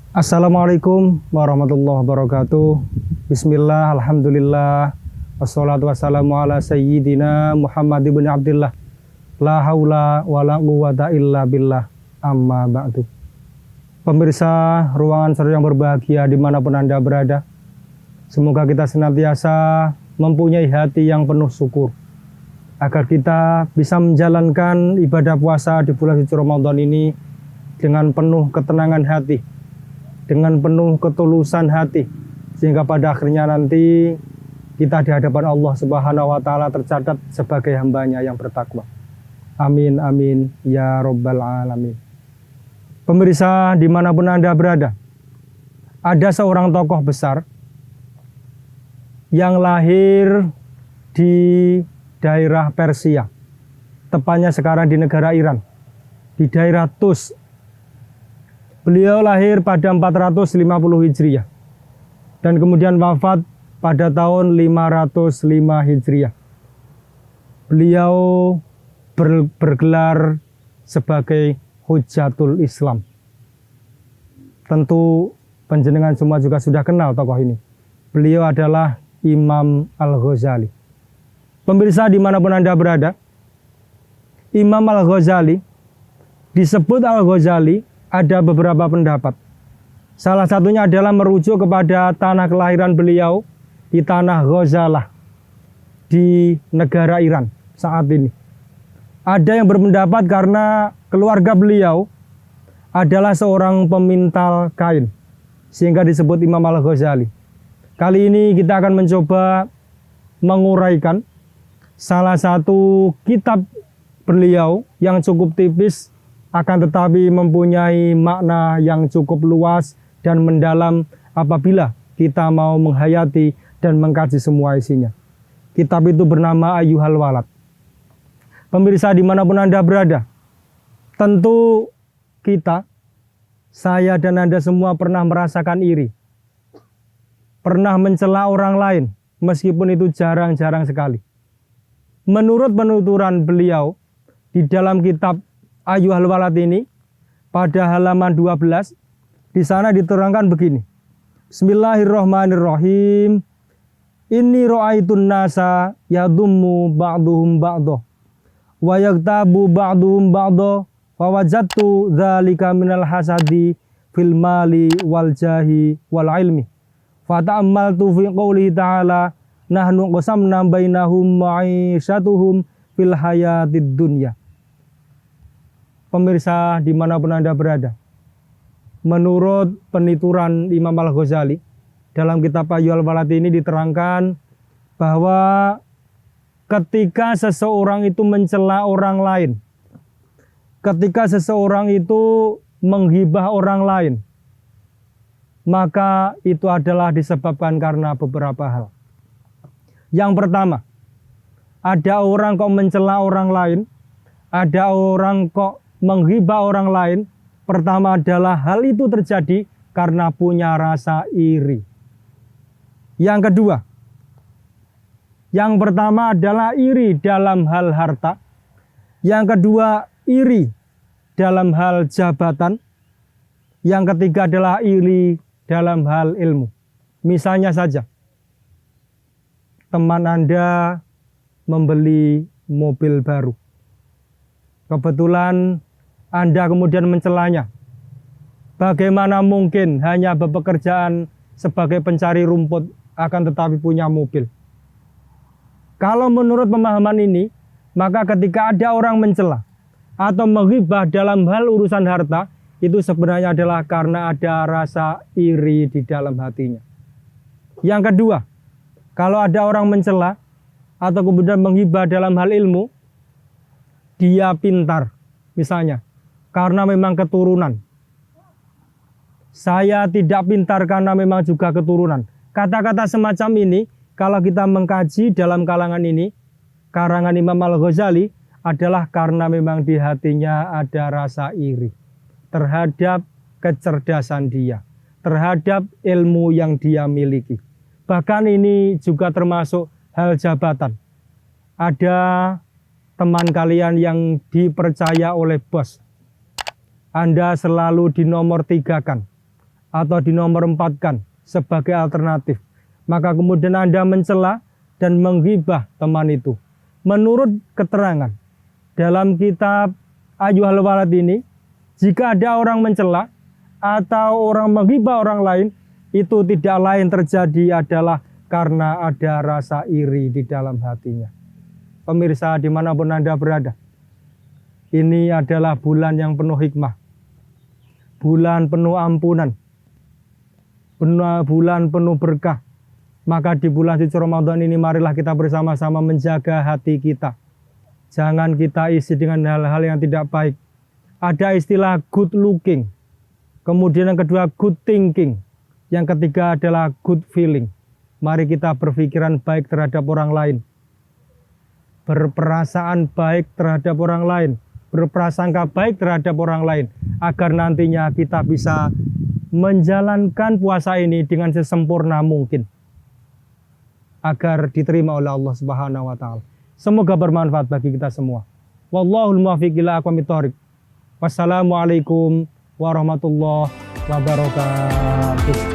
Assalamualaikum warahmatullahi wabarakatuh. Bismillah, alhamdulillah, wassalatu wassalamu ala sayyidina Muhammad ibn Abdillah. La haula wa la quwata illa billah, amma ba'du. Pemirsa ruangan seru yang berbahagia dimanapun Anda berada, semoga kita senantiasa mempunyai hati yang penuh syukur, agar kita bisa menjalankan ibadah puasa di bulan suci Ramadan ini dengan penuh ketenangan hati, dengan penuh ketulusan hati, sehingga pada akhirnya nanti kita di hadapan Allah Subhanahu wa Ta'ala tercatat sebagai hambanya yang bertakwa. Amin amin ya robbal alamin. Pemirsa dimanapun Anda berada, ada seorang tokoh besar yang lahir di daerah Persia, tepatnya sekarang di negara Iran, di daerah Tus. Beliau lahir pada 450 Hijriah dan kemudian wafat pada tahun 505 Hijriah. Beliau bergelar sebagai Hujjatul Islam. Tentu panjenengan semua juga sudah kenal tokoh ini. Beliau adalah Imam Al-Ghazali. Pemirsa dimanapun Anda berada, Imam Al-Ghazali, disebut Al-Ghazali, ada beberapa pendapat. Salah satunya adalah merujuk kepada tanah kelahiran beliau di tanah Ghazalah di negara Iran saat ini. Ada yang berpendapat karena keluarga beliau adalah seorang pemintal kain, sehingga disebut Imam Al-Ghazali. Kali ini kita akan mencoba menguraikan salah satu kitab beliau yang cukup tipis, akan tetapi mempunyai makna yang cukup luas dan mendalam apabila kita mau menghayati dan mengkaji semua isinya. Kitab itu bernama Ayyuhal Walad. Pemirsa dimanapun Anda berada, tentu kita, saya dan Anda semua pernah merasakan iri, pernah mencela orang lain, meskipun itu jarang-jarang sekali. Menurut penuturan beliau di dalam kitab Ayyuhal Walad ini, pada halaman 12, di sana diterangkan begini. Bismillahirrahmanirrahim. Inni ra'aitun nasa yadummu ba'duhum ba'doh wa yaktabu ba'duhum ba'doh wa wajadtu dzalika minal hasadi fil mali wal jahi wal ilmi. Fata'ammaltu fi qoulihi ta'ala nahnu qasamna bainahum ma'isyatuhum fil hayatid dunya. Pemirsa dimanapun Anda berada, menurut penuturan Imam Al-Ghazali dalam kitab Ayyuhal Walad ini diterangkan bahwa ketika seseorang itu mencela orang lain, ketika seseorang itu menghibah orang lain, maka itu adalah disebabkan karena beberapa hal. Yang pertama, ada orang kok mencela orang lain, ada orang kok menghibah orang lain. Pertama adalah hal itu terjadi karena punya rasa iri. Yang kedua, yang pertama adalah iri dalam hal harta. Yang kedua, iri dalam hal jabatan. Yang ketiga adalah iri dalam hal ilmu. Misalnya saja, teman Anda membeli mobil baru. Kebetulan Anda kemudian mencelanya. Bagaimana mungkin hanya bepekerjaan sebagai pencari rumput akan tetapi punya mobil? Kalau menurut pemahaman ini, maka ketika ada orang mencela atau menghibah dalam hal urusan harta, itu sebenarnya adalah karena ada rasa iri di dalam hatinya. Yang kedua, kalau ada orang mencela atau kemudian menghibah dalam hal ilmu, dia pintar misalnya, karena memang keturunan. Saya tidak pintar karena memang juga keturunan. Kata-kata semacam ini, kalau kita mengkaji dalam kalangan ini, karangan Imam Al-Ghazali, adalah karena memang di hatinya ada rasa iri terhadap kecerdasan dia, terhadap ilmu yang dia miliki. Bahkan ini juga termasuk hal jabatan. Ada teman kalian yang dipercaya oleh bos, Anda selalu dinomor tigakan, atau dinomor 4-kan sebagai alternatif, maka kemudian Anda mencela dan menggibah teman itu. Menurut keterangan dalam kitab Ayyuhal Walad ini, jika ada orang mencela atau orang menggibah orang lain, itu tidak lain terjadi adalah karena ada rasa iri di dalam hatinya. Pemirsa dimanapun Anda berada, ini adalah bulan yang penuh hikmah, bulan penuh ampunan, bulan penuh berkah. Maka di bulan suci Ramadan ini marilah kita bersama-sama menjaga hati kita. Jangan kita isi dengan hal-hal yang tidak baik. Ada istilah good looking, kemudian yang kedua good thinking, yang ketiga adalah good feeling. Mari kita berpikiran baik terhadap orang lain, berperasaan baik terhadap orang lain, berprasangka baik terhadap orang lain, agar nantinya kita bisa menjalankan puasa ini dengan sesempurna mungkin, agar diterima oleh Allah Subhanahu wa taala. Semoga bermanfaat bagi kita semua. Wallahul muwaffiq ila aqwamit thoriq. Wassalamualaikum warahmatullahi wabarakatuh.